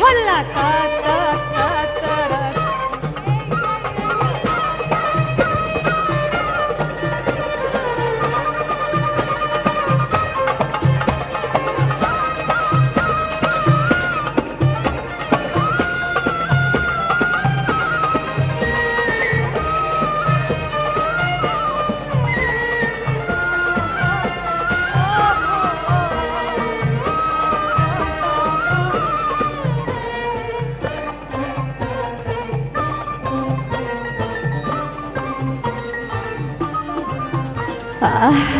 هلا تا تا تا تا.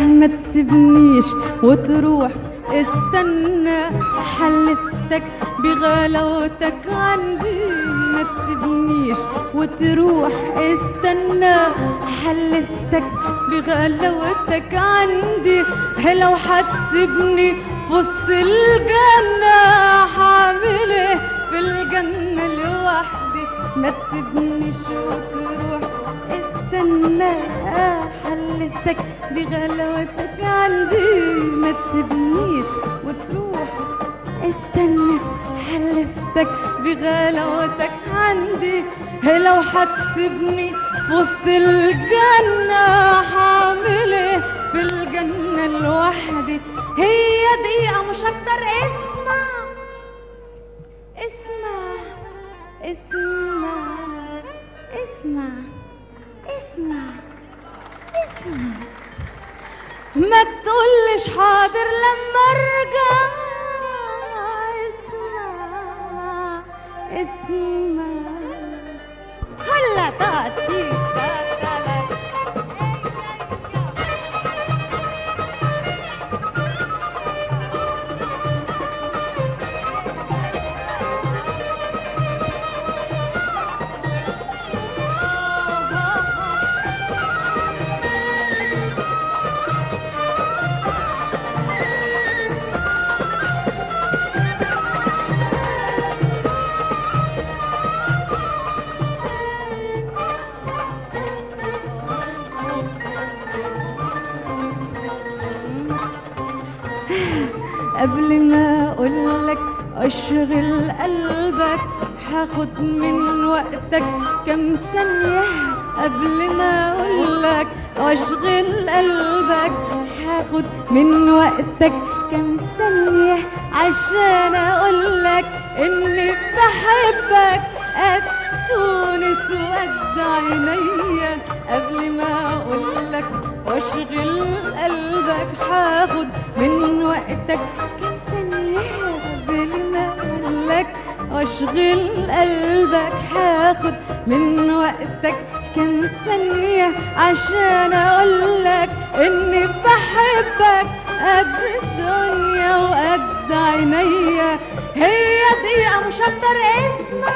ما تسيبنيش وتروح، استنى حلفتك بغلاوتك عندي. ما تسيبنيش وتروح، استنى حلفتك بغلاوتك عندي. لو حتسيبني في وسط الجنة حعمل ايه في الجنة لوحدي. ما تسيبنيش وتروح، استنى حلفتك بغلاوتك عندي. ما تسيبنيش وتروح، استنى حلفتك بغلاوتك عندي. لو حتسيبني في وسط الجنة حعمل ايه في الجنة لوحدي. هي دقيقة مش اكتر. اسمع اسمع اسمع اسمع اسمع اسمع. ما تقولش حاضر لما ارجع. اسمع اسمع. هلا تاتي قبل ما اقولك اشغل قلبك هاخد من وقتك كم ثانية. قبل ما اقولك اشغل قلبك هاخد من وقتك كم ثانية عشان اقولك اني بحبك قد تونس وقد عينيا. قبل ما اقولك واشغل قلبك هاخد من وقتك كم ثانية. قبل ما اقولك واشغل قلبك هاخد من وقتك كم ثانية عشان اقولك اني بحبك قد الدنيا وقد عينيا. هي دقيقة مش اكتر. اسمع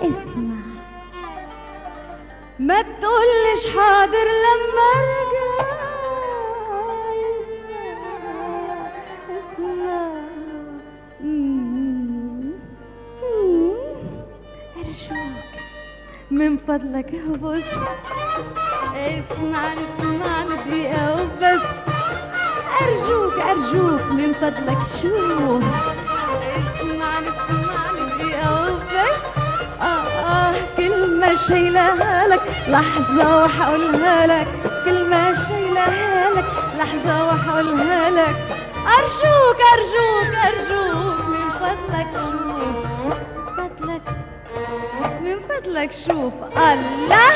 اسمع. ما تقولش حاضر لما ارجع. اسمع ارجوك من فضلك بص. اسمعني دقيقة وبس. ارجوك من فضلك شوف. اسمعني دقيقة وبس. كلمة شايلها لك لحظة وحقولها لك. كلمة شايلها لك لحظة وحقولها لك. أرجوك من فضلك شوف. من فضلك شوف. الله